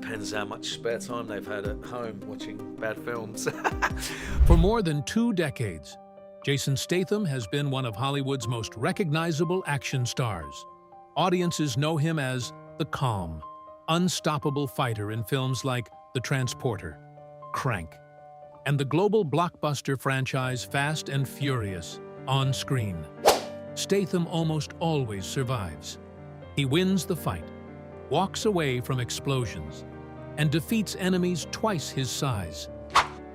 depends how much spare time they've had at home watching bad films. For more than 2 decades, Jason Statham has been one of Hollywood's most recognizable action stars. Audiences know him as the calm, unstoppable fighter in films like The Transporter, Crank, and the global blockbuster franchise Fast and Furious on screen. Statham almost always survives. He wins the fight, walks away from explosions, and defeats enemies twice his size.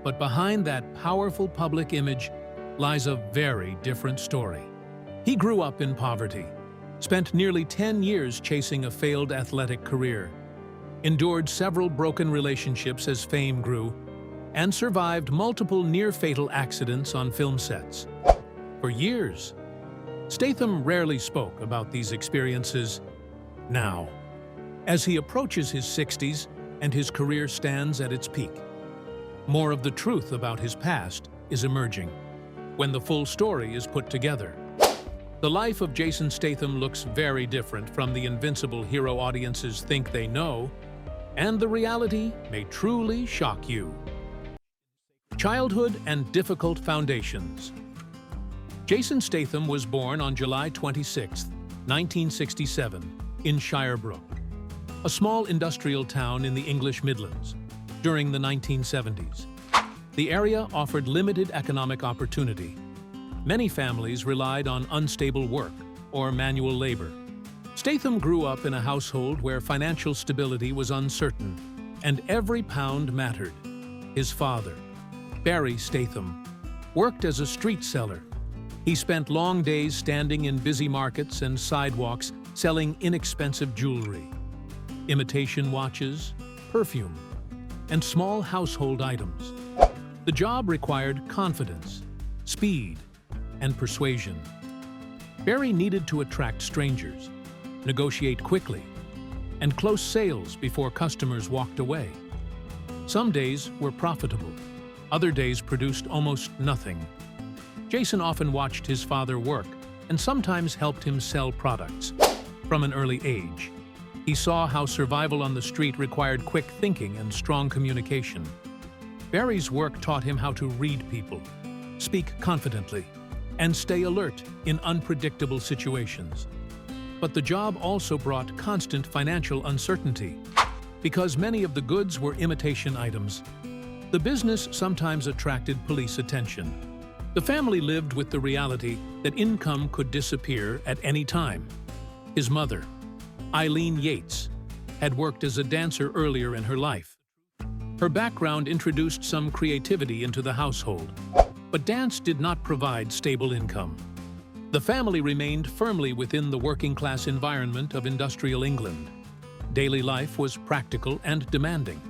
But behind that powerful public image lies a very different story. He grew up in poverty, spent nearly 10 years chasing a failed athletic career, endured several broken relationships as fame grew, and survived multiple near-fatal accidents on film sets. For years, Statham rarely spoke about these experiences. Now, as he approaches his 60s and his career stands at its peak, more of the truth about his past is emerging when the full story is put together. The life of Jason Statham looks very different from the invincible hero audiences think they know, and the reality may truly shock you. Childhood and difficult foundations. Jason Statham was born on July 26, 1967, in Shirebrook, a small industrial town in the English Midlands, during the 1970s. The area offered limited economic opportunity. Many families relied on unstable work or manual labor. Statham grew up in a household where financial stability was uncertain, and every pound mattered. His father, Barry Statham, worked as a street seller. He spent long days standing in busy markets and sidewalks selling inexpensive jewelry, imitation watches, perfume, and small household items. The job required confidence, speed, and persuasion. Barry needed to attract strangers, negotiate quickly, and close sales before customers walked away. Some days were profitable, other days produced almost nothing. Jason often watched his father work and sometimes helped him sell products. From an early age, he saw how survival on the street required quick thinking and strong communication. Barry's work taught him how to read people, speak confidently, and stay alert in unpredictable situations. But the job also brought constant financial uncertainty. Because many of the goods were imitation items, the business sometimes attracted police attention. The family lived with the reality that income could disappear at any time. His mother, Eileen Yates, had worked as a dancer earlier in her life. Her background introduced some creativity into the household, but dance did not provide stable income. The family remained firmly within the working-class environment of industrial England. Daily life was practical and demanding.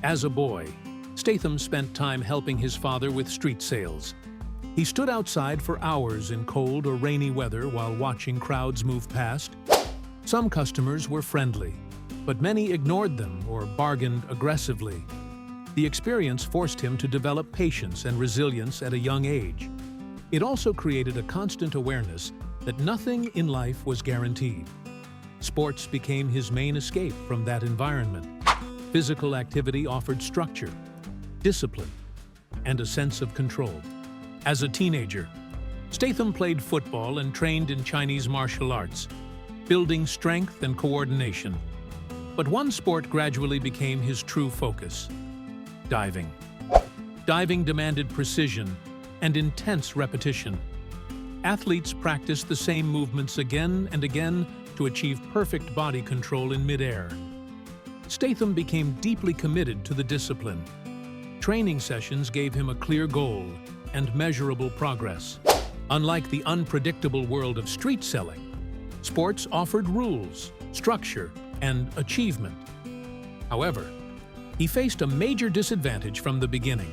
As a boy, Statham spent time helping his father with street sales. He stood outside for hours in cold or rainy weather while watching crowds move past. Some customers were friendly, but many ignored them or bargained aggressively. The experience forced him to develop patience and resilience at a young age. It also created a constant awareness that nothing in life was guaranteed. Sports became his main escape from that environment. Physical activity offered structure, discipline, and a sense of control. As a teenager, Statham played football and trained in Chinese martial arts, building strength and coordination. But one sport gradually became his true focus: diving. Diving demanded precision and intense repetition. Athletes practiced the same movements again and again to achieve perfect body control in midair. Statham became deeply committed to the discipline. Training sessions gave him a clear goal and measurable progress. Unlike the unpredictable world of street selling, sports offered rules, structure, and achievement. However, he faced a major disadvantage from the beginning.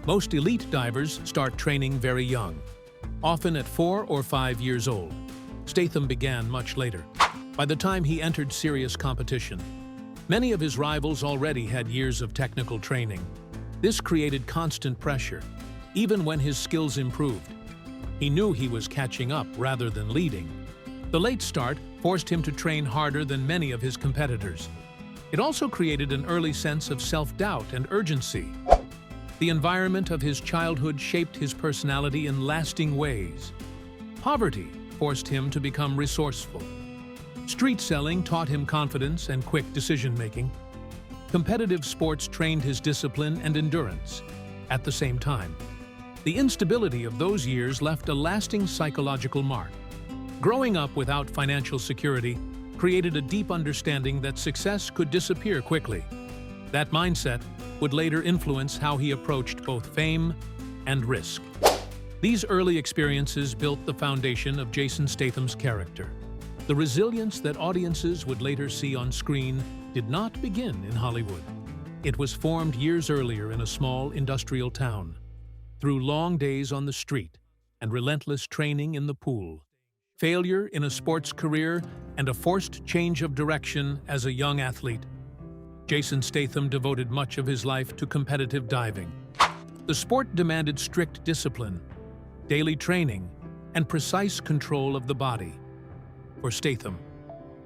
Most elite divers start training very young, often at 4 or 5 years old. Statham began much later. By the time he entered serious competition, many of his rivals already had years of technical training. This created constant pressure, even when his skills improved. He knew he was catching up rather than leading. The late start forced him to train harder than many of his competitors. It also created an early sense of self-doubt and urgency. The environment of his childhood shaped his personality in lasting ways. Poverty forced him to become resourceful. Street selling taught him confidence and quick decision-making. Competitive sports trained his discipline and endurance. At the same time, the instability of those years left a lasting psychological mark. Growing up without financial security created a deep understanding that success could disappear quickly. That mindset would later influence how he approached both fame and risk. These early experiences built the foundation of Jason Statham's character. The resilience that audiences would later see on screen did not begin in Hollywood. It was formed years earlier in a small industrial town, through long days on the street and relentless training in the pool. Failure in a sports career and a forced change of direction as a young athlete, Jason Statham devoted much of his life to competitive diving. The sport demanded strict discipline, daily training, and precise control of the body. For Statham,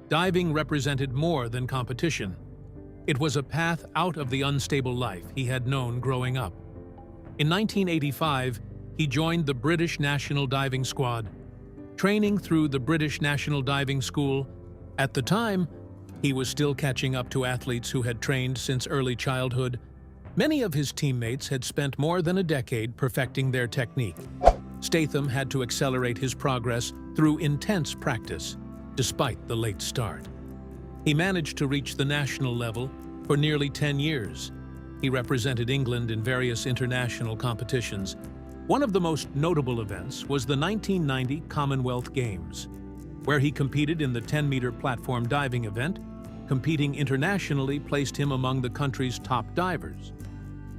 diving represented more than competition. It was a path out of the unstable life he had known growing up. In 1985, he joined the British National Diving Squad, training through the British National Diving School. At the time, he was still catching up to athletes who had trained since early childhood. Many of his teammates had spent more than a decade perfecting their technique. Statham had to accelerate his progress through intense practice, despite the late start. He managed to reach the national level for nearly 10 years. He represented England in various international competitions. One of the most notable events was the 1990 Commonwealth Games, where he competed in the 10-meter platform diving event. Competing internationally placed him among the country's top divers.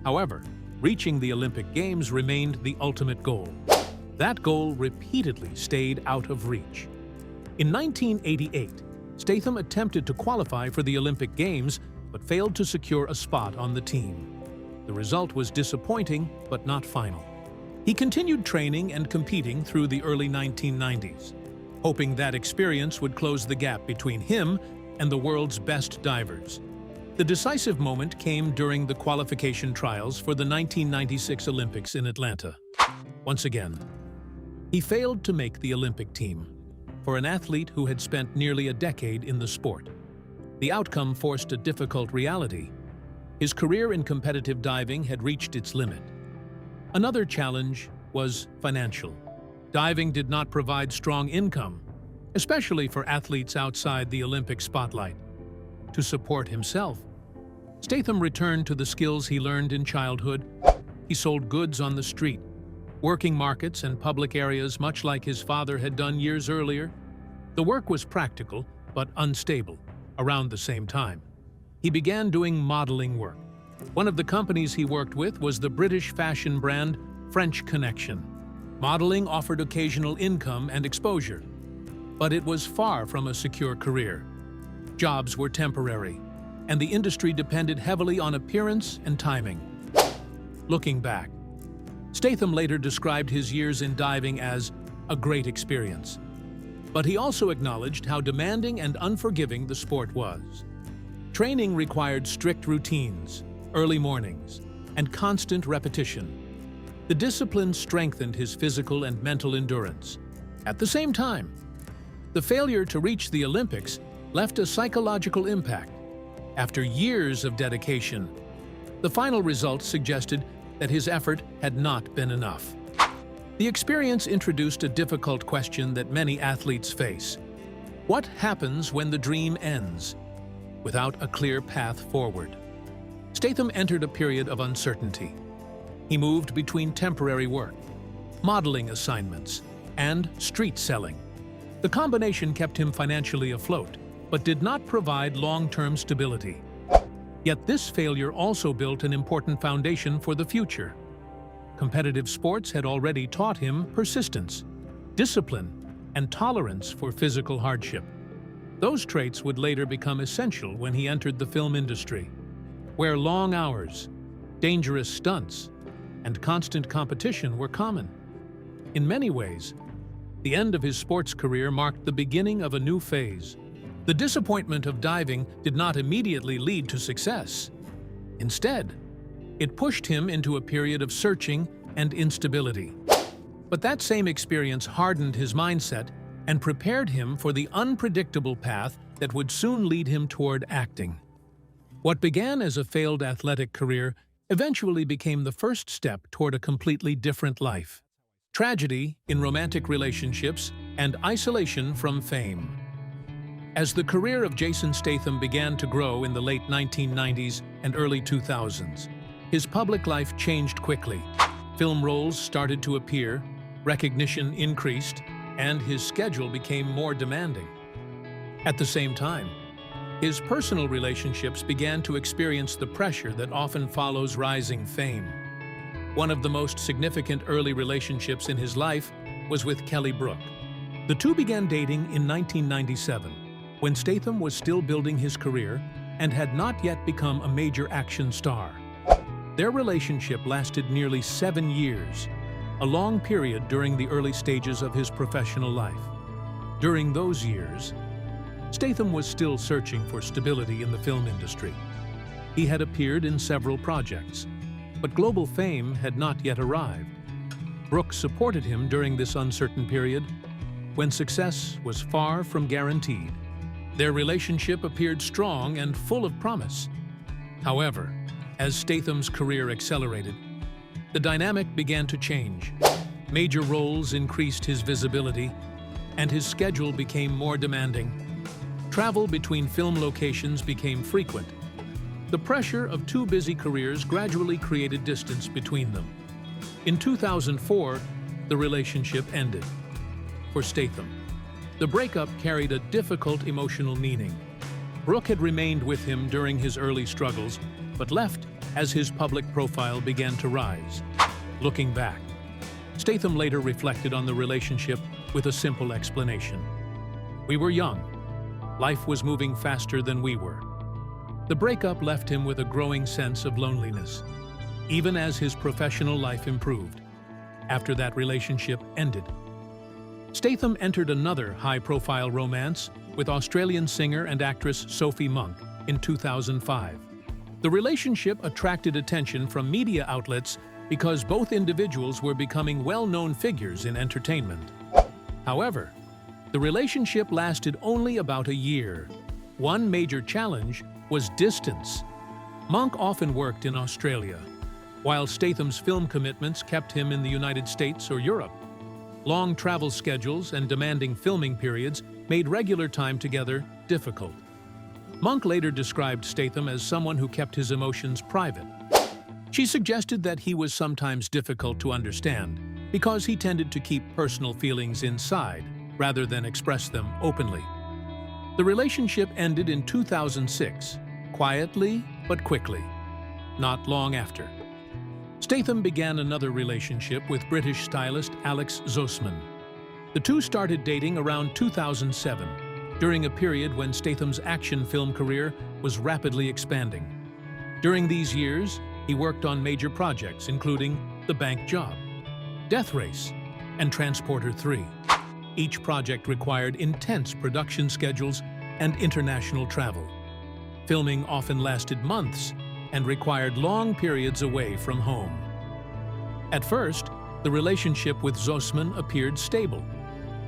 However, reaching the Olympic Games remained the ultimate goal. That goal repeatedly stayed out of reach. In 1988, Statham attempted to qualify for the Olympic Games, but failed to secure a spot on the team. The result was disappointing, but not final. He continued training and competing through the early 1990s, hoping that experience would close the gap between him and the world's best divers. The decisive moment came during the qualification trials for the 1996 Olympics in Atlanta. Once again, he failed to make the Olympic team. For an athlete who had spent nearly a decade in the sport, the outcome forced a difficult reality. His career in competitive diving had reached its limit. Another challenge was financial. Diving did not provide strong income, especially for athletes outside the Olympic spotlight. To support himself, Statham returned to the skills he learned in childhood. He sold goods on the street, working markets and public areas much like his father had done years earlier. The work was practical, but unstable. Around the same time, he began doing modeling work. One of the companies he worked with was the British fashion brand French Connection. Modeling offered occasional income and exposure, but it was far from a secure career. Jobs were temporary, and the industry depended heavily on appearance and timing. Looking back, Statham later described his years in diving as a great experience. But he also acknowledged how demanding and unforgiving the sport was. Training required strict routines, early mornings, and constant repetition. The discipline strengthened his physical and mental endurance. At the same time, the failure to reach the Olympics left a psychological impact. After years of dedication, the final results suggested that his effort had not been enough. The experience introduced a difficult question that many athletes face. What happens when the dream ends, without a clear path forward? Statham entered a period of uncertainty. He moved between temporary work, modeling assignments, and street selling. The combination kept him financially afloat, but did not provide long-term stability. Yet this failure also built an important foundation for the future. Competitive sports had already taught him persistence, discipline, and tolerance for physical hardship. Those traits would later become essential when he entered the film industry, where long hours, dangerous stunts, and constant competition were common. In many ways, the end of his sports career marked the beginning of a new phase, The disappointment of diving did not immediately lead to success. Instead, it pushed him into a period of searching and instability. But that same experience hardened his mindset and prepared him for the unpredictable path that would soon lead him toward acting. What began as a failed athletic career eventually became the first step toward a completely different life. Tragedy in romantic relationships and isolation from fame. As the career of Jason Statham began to grow in the late 1990s and early 2000s, his public life changed quickly. Film roles started to appear, recognition increased, and his schedule became more demanding. At the same time, his personal relationships began to experience the pressure that often follows rising fame. One of the most significant early relationships in his life was with Kelly Brook. The two began dating in 1997, when Statham was still building his career and had not yet become a major action star. Their relationship lasted nearly 7 years, a long period during the early stages of his professional life. During those years, Statham was still searching for stability in the film industry. He had appeared in several projects, but global fame had not yet arrived. Brook supported him during this uncertain period, when success was far from guaranteed. Their relationship appeared strong and full of promise. However, as Statham's career accelerated, the dynamic began to change. Major roles increased his visibility, and his schedule became more demanding. Travel between film locations became frequent. The pressure of two busy careers gradually created distance between them. In 2004, the relationship ended. For Statham, the breakup carried a difficult emotional meaning. Brook had remained with him during his early struggles, but left as his public profile began to rise. Looking back, Statham later reflected on the relationship with a simple explanation. "We were young. Life was moving faster than we were." The breakup left him with a growing sense of loneliness, even as his professional life improved. After that relationship ended, Statham entered another high-profile romance with Australian singer and actress Sophie Monk in 2005. The relationship attracted attention from media outlets because both individuals were becoming well-known figures in entertainment. However, the relationship lasted only about a year. One major challenge was distance. Monk often worked in Australia, while Statham's film commitments kept him in the United States or Europe. Long travel schedules and demanding filming periods made regular time together difficult. Monk later described Statham as someone who kept his emotions private. She suggested that he was sometimes difficult to understand because he tended to keep personal feelings inside rather than express them openly. The relationship ended in 2006, quietly but quickly. Not long after, Statham began another relationship with British stylist Alex Zossman. The two started dating around 2007, during a period when Statham's action film career was rapidly expanding. During these years, he worked on major projects including The Bank Job, Death Race, and Transporter 3. Each project required intense production schedules and international travel. Filming often lasted months and required long periods away from home. At first, the relationship with Zossman appeared stable.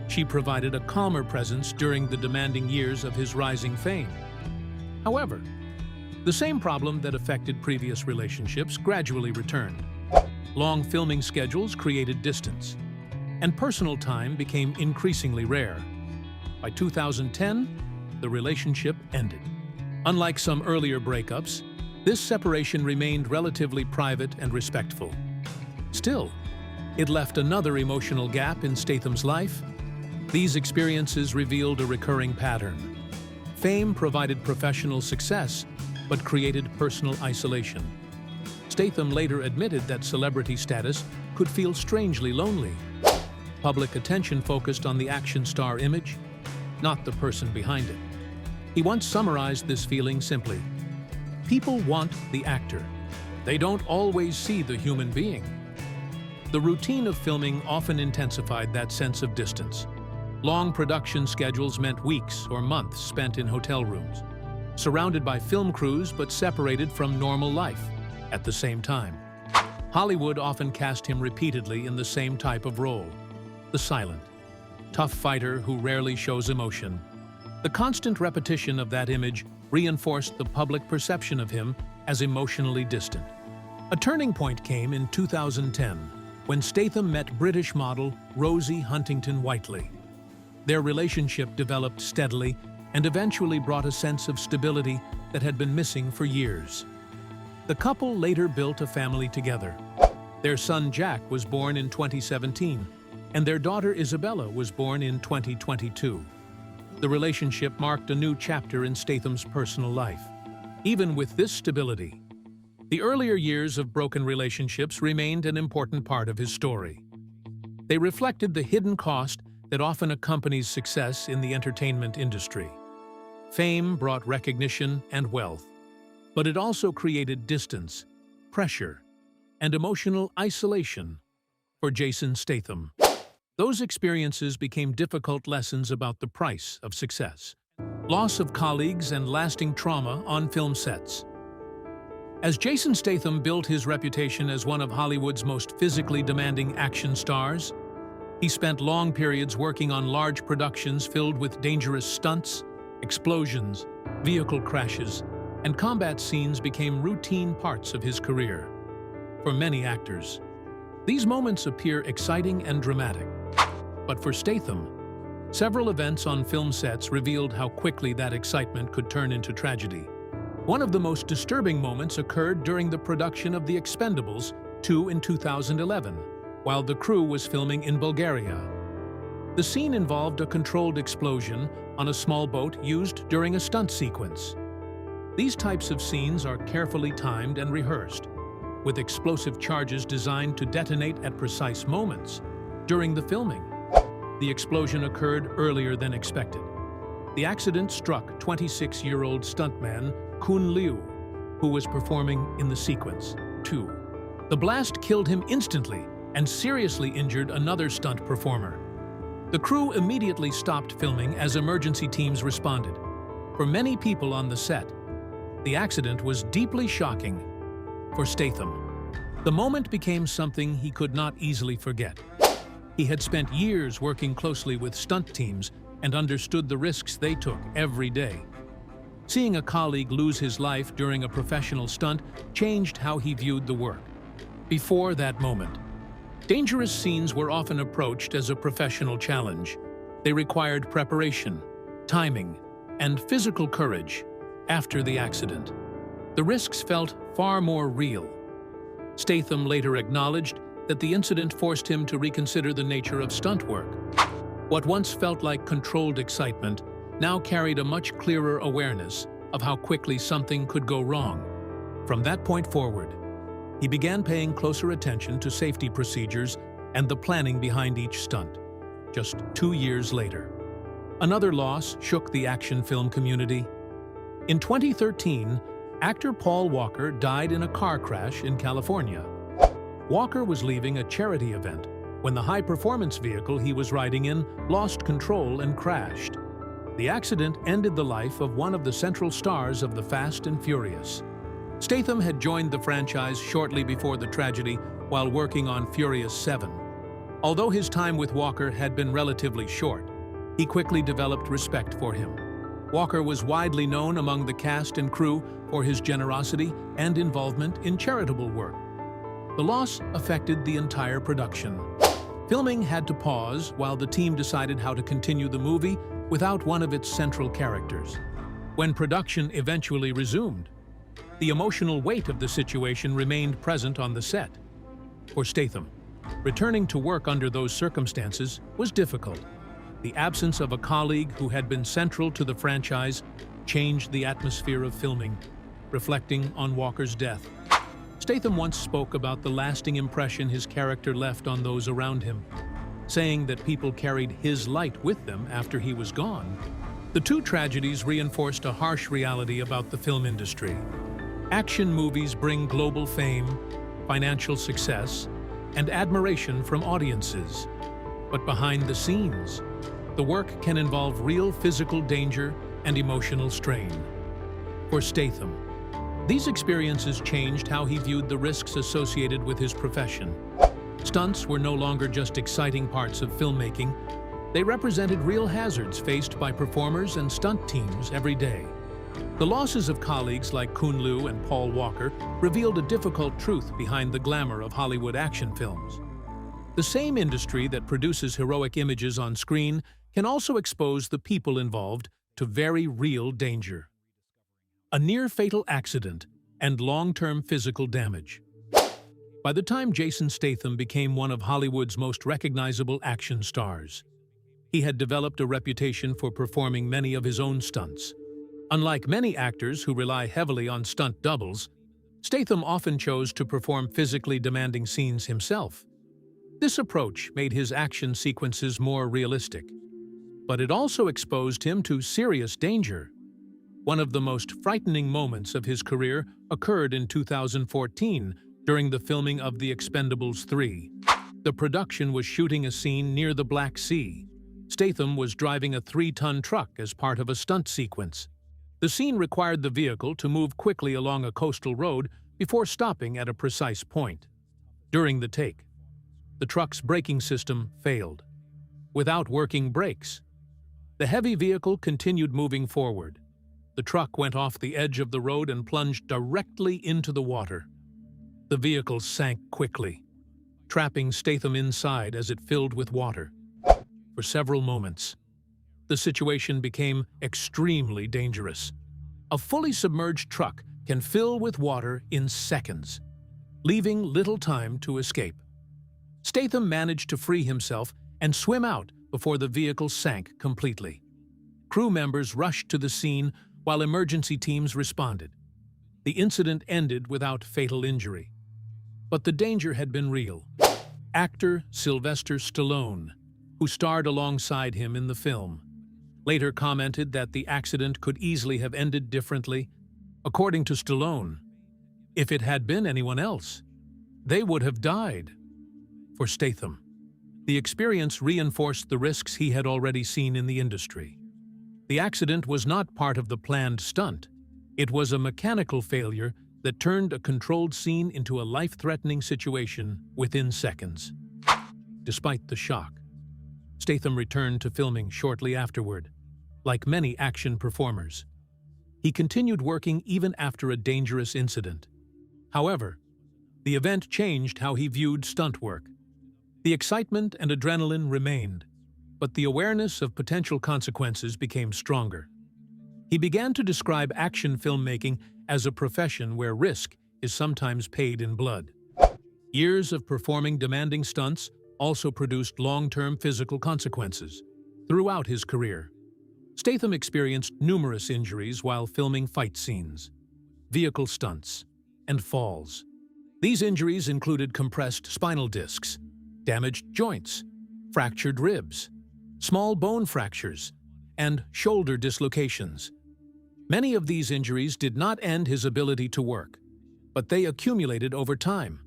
She provided a calmer presence during the demanding years of his rising fame. However, the same problem that affected previous relationships gradually returned. Long filming schedules created distance, and personal time became increasingly rare. By 2010, the relationship ended. Unlike some earlier breakups, this separation remained relatively private and respectful. Still, it left another emotional gap in Statham's life. These experiences revealed a recurring pattern. Fame provided professional success, but created personal isolation. Statham later admitted that celebrity status could feel strangely lonely. Public attention focused on the action star image, not the person behind it. He once summarized this feeling simply: "People want the actor. They don't always see the human being." The routine of filming often intensified that sense of distance. Long production schedules meant weeks or months spent in hotel rooms, surrounded by film crews but separated from normal life at the same time. Hollywood often cast him repeatedly in the same type of role, the silent, tough fighter who rarely shows emotion. The constant repetition of that image reinforced the public perception of him as emotionally distant. A turning point came in 2010, when Statham met British model Rosie Huntington-Whiteley. Their relationship developed steadily and eventually brought a sense of stability that had been missing for years. The couple later built a family together. Their son Jack was born in 2017, and their daughter Isabella was born in 2022. The relationship marked a new chapter in Statham's personal life. Even with this stability, the earlier years of broken relationships remained an important part of his story. They reflected the hidden cost that often accompanies success in the entertainment industry. Fame brought recognition and wealth, but it also created distance, pressure, and emotional isolation for Jason Statham. Those experiences became difficult lessons about the price of success, loss of colleagues, and lasting trauma on film sets. As Jason Statham built his reputation as one of Hollywood's most physically demanding action stars, he spent long periods working on large productions filled with dangerous stunts, explosions, vehicle crashes, and combat scenes became routine parts of his career. For many actors, these moments appear exciting and dramatic. But for Statham, several events on film sets revealed how quickly that excitement could turn into tragedy. One of the most disturbing moments occurred during the production of The Expendables 2 in 2011, while the crew was filming in Bulgaria. The scene involved a controlled explosion on a small boat used during a stunt sequence. These types of scenes are carefully timed and rehearsed, with explosive charges designed to detonate at precise moments during the filming. The explosion occurred earlier than expected. The accident struck 26-year-old stuntman Kun Liu, who was performing in the sequence, too. The blast killed him instantly and seriously injured another stunt performer. The crew immediately stopped filming as emergency teams responded. For many people on the set, the accident was deeply shocking. For Statham, the moment became something he could not easily forget. He had spent years working closely with stunt teams and understood the risks they took every day. Seeing a colleague lose his life during a professional stunt changed how he viewed the work. Before that moment, dangerous scenes were often approached as a professional challenge. They required preparation, timing, and physical courage. After the accident, the risks felt far more real. Statham later acknowledged that the incident forced him to reconsider the nature of stunt work. What once felt like controlled excitement now carried a much clearer awareness of how quickly something could go wrong. From that point forward, he began paying closer attention to safety procedures and the planning behind each stunt. Just 2 years later, another loss shook the action film community. In 2013, actor Paul Walker died in a car crash in California. Walker was leaving a charity event when the high-performance vehicle he was riding in lost control and crashed. The accident ended the life of one of the central stars of the Fast and Furious. Statham had joined the franchise shortly before the tragedy while working on Furious 7. Although his time with Walker had been relatively short, he quickly developed respect for him. Walker was widely known among the cast and crew for his generosity and involvement in charitable work. The loss affected the entire production. Filming had to pause while the team decided how to continue the movie without one of its central characters. When production eventually resumed, the emotional weight of the situation remained present on the set. For Statham, returning to work under those circumstances was difficult. The absence of a colleague who had been central to the franchise changed the atmosphere of filming, reflecting on Walker's death. Statham once spoke about the lasting impression his character left on those around him, saying that people carried his light with them after he was gone. The two tragedies reinforced a harsh reality about the film industry. Action movies bring global fame, financial success, and admiration from audiences. But behind the scenes, the work can involve real physical danger and emotional strain. For Statham, these experiences changed how he viewed the risks associated with his profession. Stunts were no longer just exciting parts of filmmaking. They represented real hazards faced by performers and stunt teams every day. The losses of colleagues like Kun Lu and Paul Walker revealed a difficult truth behind the glamour of Hollywood action films. The same industry that produces heroic images on screen can also expose the people involved to very real danger. A near-fatal accident and long-term physical damage. By the time Jason Statham became one of Hollywood's most recognizable action stars, he had developed a reputation for performing many of his own stunts. Unlike many actors who rely heavily on stunt doubles, Statham often chose to perform physically demanding scenes himself. This approach made his action sequences more realistic, but it also exposed him to serious danger. One of the most frightening moments of his career occurred in 2014 during the filming of The Expendables 3. The production was shooting a scene near the Black Sea. Statham was driving a 3-ton truck as part of a stunt sequence. The scene required the vehicle to move quickly along a coastal road before stopping at a precise point. During the take, the truck's braking system failed. Without working brakes, the heavy vehicle continued moving forward. The truck went off the edge of the road and plunged directly into the water. The vehicle sank quickly, trapping Statham inside as it filled with water. For several moments, the situation became extremely dangerous. A fully submerged truck can fill with water in seconds, leaving little time to escape. Statham managed to free himself and swim out before the vehicle sank completely. Crew members rushed to the scene while emergency teams responded. The incident ended without fatal injury. But the danger had been real. Actor Sylvester Stallone, who starred alongside him in the film, later commented that the accident could easily have ended differently. According to Stallone, if it had been anyone else, they would have died. For Statham, the experience reinforced the risks he had already seen in the industry. The accident was not part of the planned stunt. It was a mechanical failure that turned a controlled scene into a life-threatening situation within seconds. Despite the shock, Statham returned to filming shortly afterward. Like many action performers, he continued working even after a dangerous incident. However, the event changed how he viewed stunt work. The excitement and adrenaline remained, but the awareness of potential consequences became stronger. He began to describe action filmmaking as a profession where risk is sometimes paid in blood. Years of performing demanding stunts also produced long-term physical consequences. Throughout his career, Statham experienced numerous injuries while filming fight scenes, vehicle stunts, and falls. These injuries included compressed spinal discs, damaged joints, fractured ribs, small bone fractures, and shoulder dislocations. Many of these injuries did not end his ability to work, but they accumulated over time.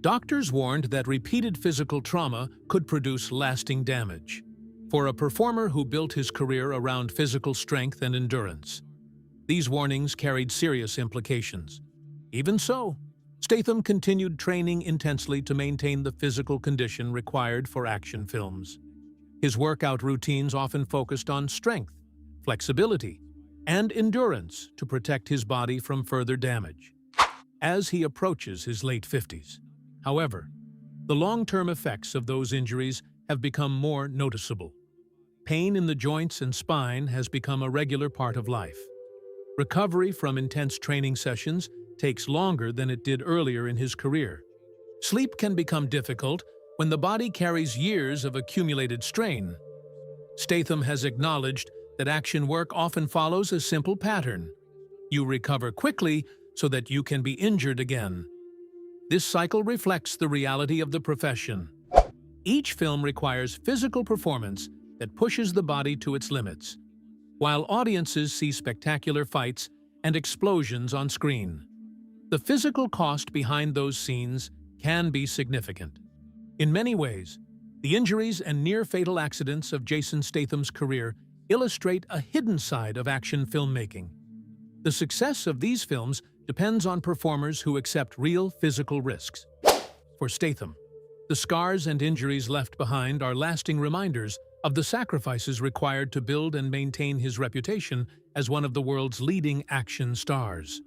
Doctors warned that repeated physical trauma could produce lasting damage. For a performer who built his career around physical strength and endurance, these warnings carried serious implications. Even so, Statham continued training intensely to maintain the physical condition required for action films. His workout routines often focused on strength, flexibility, and endurance to protect his body from further damage. As he approaches his late 50s, however, the long-term effects of those injuries have become more noticeable. Pain in the joints and spine has become a regular part of life. Recovery from intense training sessions takes longer than it did earlier in his career. Sleep can become difficult when the body carries years of accumulated strain. Statham has acknowledged that action work often follows a simple pattern. You recover quickly so that you can be injured again. This cycle reflects the reality of the profession. Each film requires physical performance that pushes the body to its limits, while audiences see spectacular fights and explosions on screen. The physical cost behind those scenes can be significant. In many ways, The injuries and near-fatal accidents of Jason Statham's career illustrate a hidden side of action filmmaking. The success of these films depends on performers who accept real physical risks. For Statham, the scars and injuries left behind are lasting reminders of the sacrifices required to build and maintain his reputation as one of the world's leading action stars.